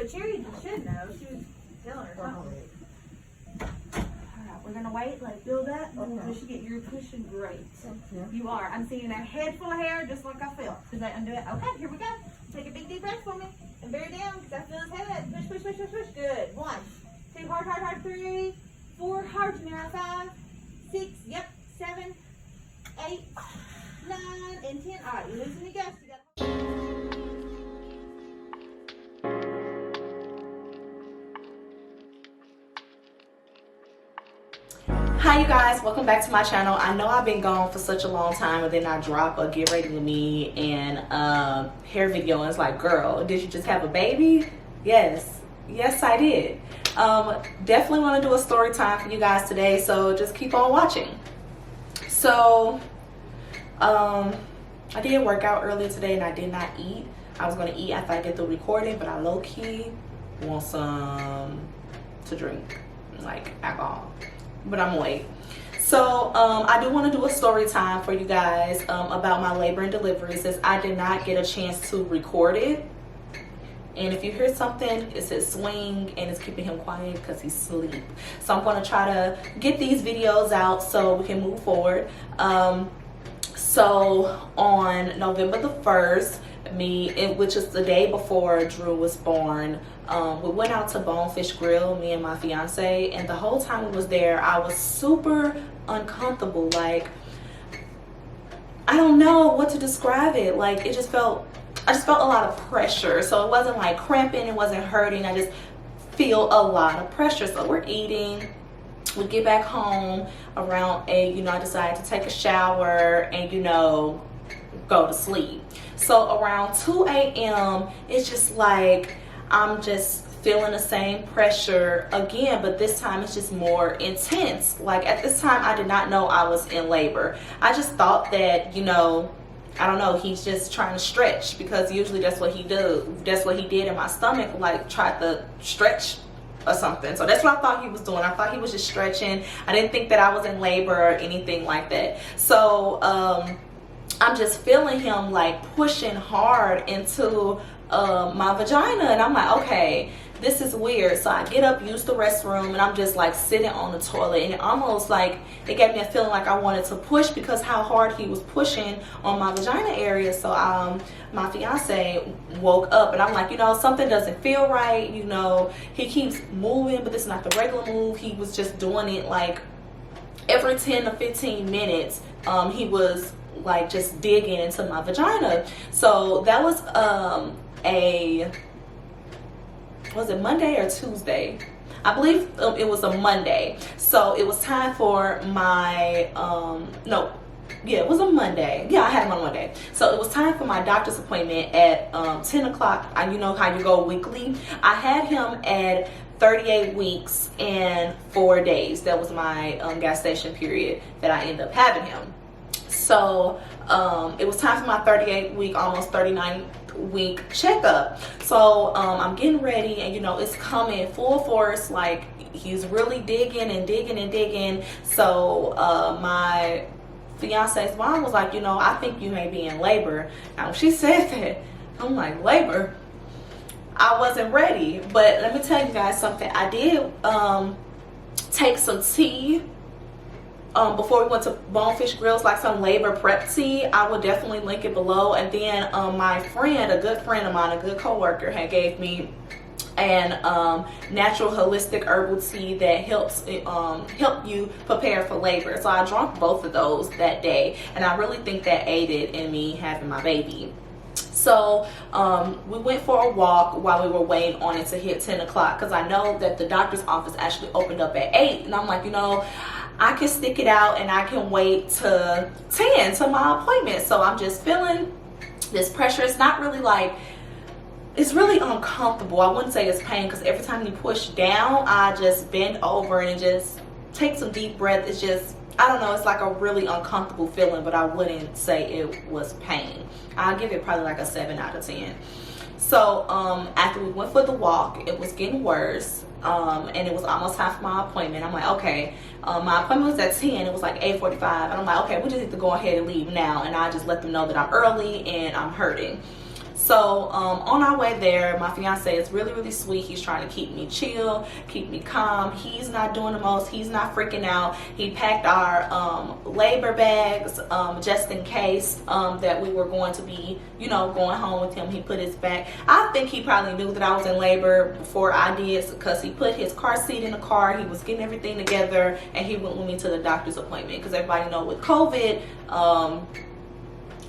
but Cherry should know. She was telling her something. Alright, we're gonna wait, let it build up. Oh, push again. You're pushing great. Yeah. You are. I'm seeing a head full of hair just like I felt. Does that undo it? Okay, here we go. Take a big deep breath for me. And bear down because I feel his head. Push, push, push, push, push. Good. 1, 2, hard, hard, hard. 3, 4, hard to narrow. 5, 6, yep. 7, 8, 9, and 10. Alright, you're losing the gust. You gotta... Hi you guys, welcome back to my channel. I know I've been gone for such a long time, and then I drop a get ready with me and hair video, and it's like, girl, did you just have a baby? Yes I did. Definitely want to do a story time for you guys today, so just keep on watching. So I did work out earlier today and I did not eat. I was going to eat after I get the recording, but I low-key want some to drink, like alcohol. But I'm gonna wait. So I do want to do a story time for you guys about my labor and delivery, since I did not get a chance to record it. And if you hear something, it says swing and it's keeping him quiet because he's asleep. So I'm going to try to get these videos out so we can move forward. So on November the 1st, which is the day before JRUE was born, we went out to Bonefish Grill, me and my fiance, and the whole time we was there, I was super uncomfortable. Like, I don't know what to describe it. Like, I just felt a lot of pressure. So it wasn't like cramping, it wasn't hurting. I just feel a lot of pressure. So we're eating. We get back home around 8, I decided to take a shower and, go to sleep. So around 2 a.m., it's just like, I'm just feeling the same pressure again, but this time it's just more intense. Like, at this time, I did not know I was in labor. I just thought that, I don't know, he's just trying to stretch, because usually that's what he does. That's what he did in my stomach, like tried to stretch or something. So that's what I thought he was doing. I thought he was just stretching. I didn't think that I was in labor or anything like that. So I'm just feeling him like pushing hard into my vagina, and I'm like, okay, this is weird. So I get up, use the restroom, and I'm just like sitting on the toilet, and it almost like it gave me a feeling like I wanted to push because how hard he was pushing on my vagina area. So my fiance woke up, and I'm like, something doesn't feel right. He keeps moving, but this is not the regular move. He was just doing it like every 10 to 15 minutes. He was like just digging into my vagina. So that was was it Monday or Tuesday? I believe it was a Monday. So it was time for my it was a Monday. Yeah, I had him on Monday. So it was time for my doctor's appointment at 10 o'clock. You know how you go weekly. I had him at 38 weeks and 4 days. That was my gestation period that I ended up having him. So it was time for my 38-week, almost 39-week checkup. So I'm getting ready, and it's coming full force. Like, he's really digging and digging and digging. So my fiance's mom was like, I think you may be in labor. Now when she said that, I'm like, labor? I wasn't ready. But let me tell you guys something. I did take some tea before we went to Bonefish Grills, like some labor prep tea. I will definitely link it below. And then my friend, a good friend of mine, a good coworker, had gave me an natural holistic herbal tea that helps help you prepare for labor. So I drank both of those that day, and I really think that aided in me having my baby. So we went for a walk while we were waiting on it to hit 10 o'clock, because I know that the doctor's office actually opened up at 8, and I'm like, I can stick it out and I can wait to 10 to my appointment. So I'm just feeling this pressure. It's not really like, it's really uncomfortable. I wouldn't say it's pain, because every time you push down, I just bend over and just take some deep breath. It's just, I don't know, it's like a really uncomfortable feeling, but I wouldn't say it was pain. I'll give it probably like a 7 out of 10. So after we went for the walk, it was getting worse. And it was almost time for my appointment. I'm like, okay, my appointment was at 10. It was like 8:45, and I'm like, okay, we just need to go ahead and leave now. And I just let them know that I'm early and I'm hurting. So on our way there, my fiance is really, really sweet. He's trying to keep me chill, keep me calm. He's not doing the most. He's not freaking out. He packed our labor bags just in case that we were going to be, you know, going home with him. He put his bag. I think he probably knew that I was in labor before I did, because he put his car seat in the car. He was getting everything together, and he went with me to the doctor's appointment, because everybody know with COVID,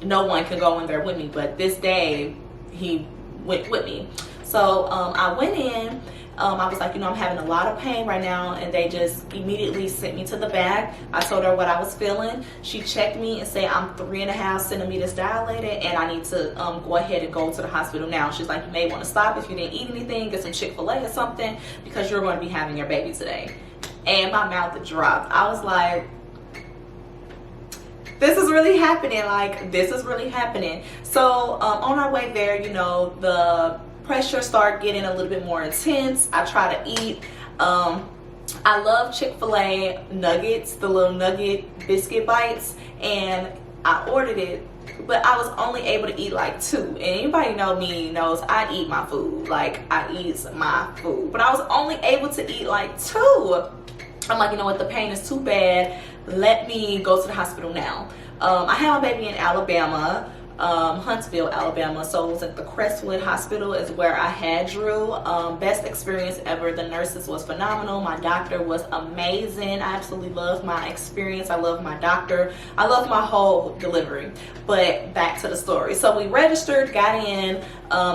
no one can go in there with me, but this day he went with me. So I went in. I was like, you know, I'm having a lot of pain right now, and they just immediately sent me to the back. I told her what I was feeling. She checked me and said I'm 3.5 centimeters dilated, and I need to go ahead and go to the hospital now. She's like, you may want to stop if you didn't eat anything, get some Chick-fil-A or something, because you're going to be having your baby today. And my mouth dropped. I was like, this is really happening. Like, this is really happening. So on our way there, you know, the pressure started getting a little bit more intense. I try to eat. I love Chick-fil-A nuggets, the little nugget biscuit bites, and I ordered it, but I was only able to eat like 2. And anybody know me knows I eat my food. Like, I eat my food, but I was only able to eat like 2. I'm like, you know what, the pain is too bad. Let me go to the hospital now. I had my baby in Alabama, Huntsville, Alabama. So it was at the Crestwood Hospital is where I had JRUE. Best experience ever. The nurses was phenomenal. My doctor was amazing. I absolutely loved my experience. I loved my doctor. I loved my whole delivery. But back to the story. So we registered, got in.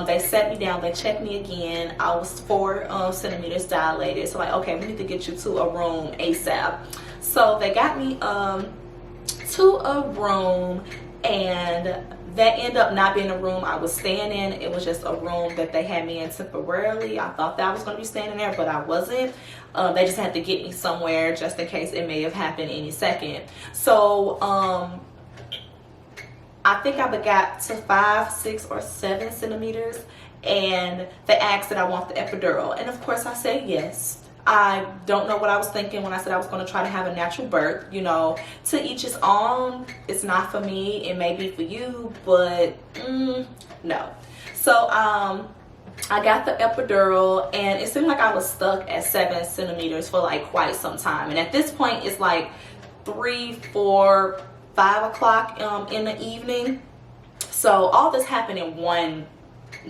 They set me down. They checked me again. I was 4 centimeters dilated. So like, okay, we need to get you to a room ASAP. So they got me to a room, and that ended up not being a room I was staying in. It was just a room that they had me in temporarily. I thought that I was going to be staying in there, but I wasn't. They just had to get me somewhere just in case it may have happened any second. So I think I got to 5, 6, or 7 centimeters, and they asked that I want the epidural, and of course I said yes. I don't know what I was thinking when I said I was going to try to have a natural birth. You know, to each his own. It's not for me. It may be for you, but no. So I got the epidural, and it seemed like I was stuck at 7 centimeters for like quite some time. And at this point, it's like 3, 4, 5 o'clock in the evening. So all this happened in one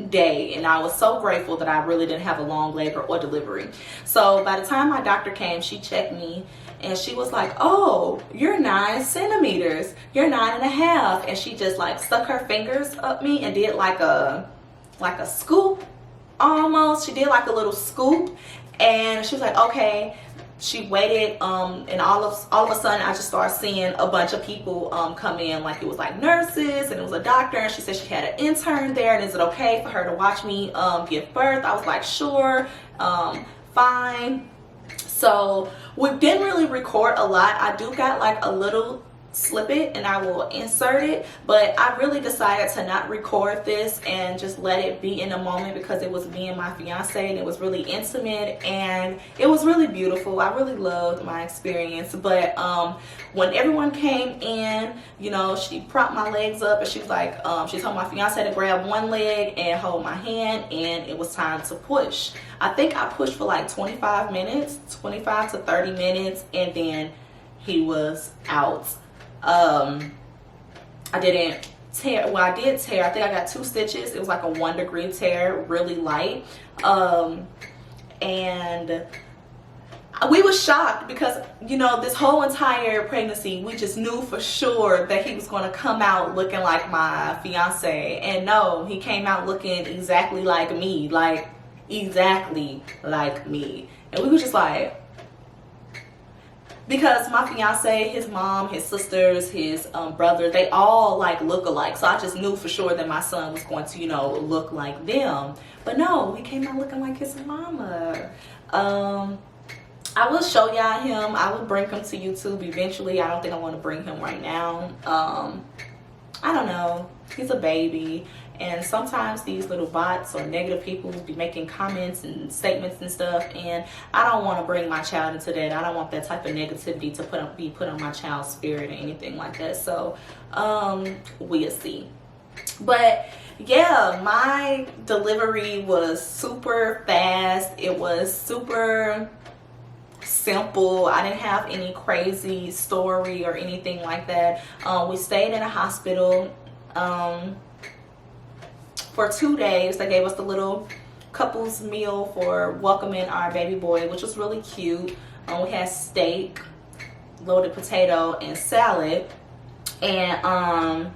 day, and I was so grateful that I really didn't have a long labor or delivery. So by the time my doctor came, she checked me, and she was like, oh, you're 9 centimeters, you're 9.5, and she just like stuck her fingers up me and did like a scoop almost. She did like a little scoop, and she was like, okay. She waited, and all of a sudden I just started seeing a bunch of people come in. Like, it was like nurses, and it was a doctor, and she said she had an intern there, and is it okay for her to watch me give birth? I was like, sure, fine. So we didn't really record a lot. I do got like a little snippet, and I will insert it, but I really decided to not record this and just let it be in the moment, because it was me and my fiance, and it was really intimate, and it was really beautiful. I really loved my experience. But when everyone came in, you know, she propped my legs up, and she was like, she told my fiance to grab one leg and hold my hand, and it was time to push. I think I pushed for like 25 minutes, 25 to 30 minutes, and then he was out. I didn't tear. Well, I did tear. I think I got 2 stitches. It was like a 1-degree tear, really light. And we were shocked, because, you know, this whole entire pregnancy, we just knew for sure that he was going to come out looking like my fiance. And no, he came out looking exactly like me, like exactly like me. And we were just like, because my fiance, his mom, his sisters, his brother, they all like look alike. So I just knew for sure that my son was going to, you know, look like them. But no, he came out looking like his mama. I will show y'all him. I will bring him to YouTube eventually. I don't think I want to bring him right now. I don't know. He's a baby. And sometimes these little bots or negative people be making comments and statements and stuff, and I don't want to bring my child into that. I don't want that type of negativity to be put on my child's spirit or anything like that. So we'll see. But yeah, my delivery was super fast. It was super simple. I didn't have any crazy story or anything like that. We stayed in a hospital for 2 days. They gave us the little couples meal for welcoming our baby boy, which was really cute. We had steak, loaded potato, and salad. And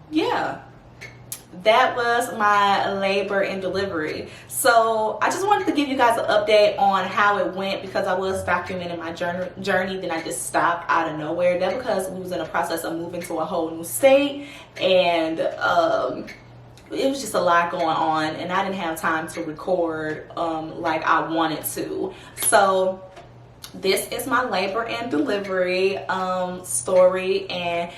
yeah, that was my labor and delivery. So I just wanted to give you guys an update on how it went, because I was documenting my journey. Then I just stopped out of nowhere. That because we was in the process of moving to a whole new state, and it was just a lot going on, and I didn't have time to record like I wanted to. So this is my labor and delivery story. And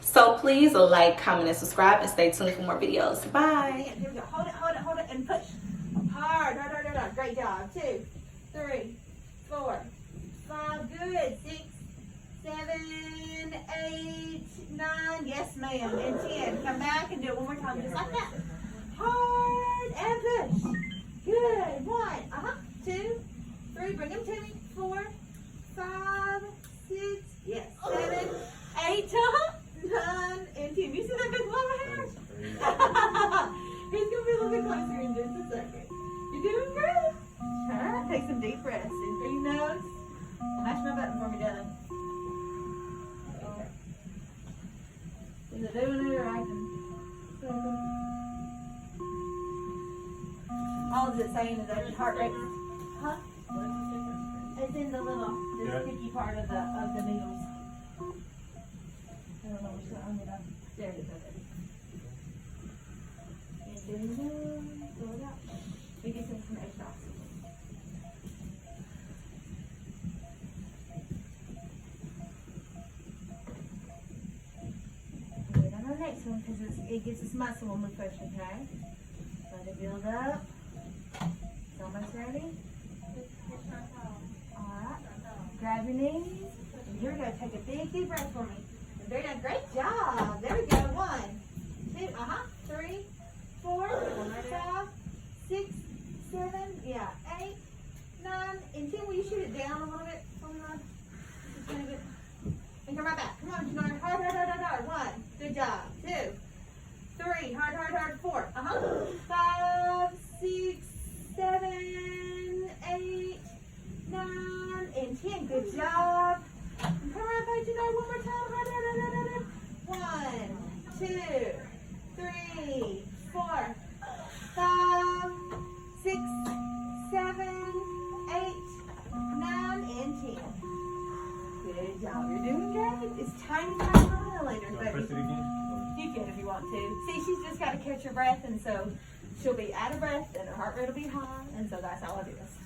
so please like, comment, and subscribe, and stay tuned for more videos. Bye. Here we go. Hold it, and push. Hard. Great job. 2, 3, 4, 5. Good. 6, 7, 8, 9. Yes, ma'am. And 10. Come back and do it one more time, just like that. Hard and push. Good. 1. 2, 3. Bring them to me. 4, 5, 6. Yes. 7, 8. 9 and 10. You see that big blow of hair? He's gonna be a little bit closer in just a second. You're doing great. Alright, take some deep breaths in through your nose. Mash my button for me, darling. Okay. Either doing it or I can. All is it saying is that your heart rate? Huh? It's in the little, sticky part of the needles. I don't know which one I'm gonna. There it is. Okay. And pull it out. We get some extra oxygen. Wait on the next one because it gets us muscle when we push, okay? Let it build up. It's almost ready. Alright. Grab your knees. And here we go. Take a big deep breath for me. Very nice. Great job. There we go. 1, 2, 3, 4, 5, 6, 7, yeah, 8, 9, and 10. Will you shoot it down a little bit? And come right back. Come on, Janora. Hard. 1. Good job. 2, 3. Hard. 4. 5, 6, 7, 8, 9, and 10. Good job. Come right back, Janora. One more time. 1, 2, 3, 4, 5, 6, 7, 8, 9, and 10. Good job. You're doing great. It's tiny ventilators, baby. Press it again? You can if you want to. See, she's just got to catch her breath, and so she'll be out of breath, and her heart rate will be high, and so that's all it is.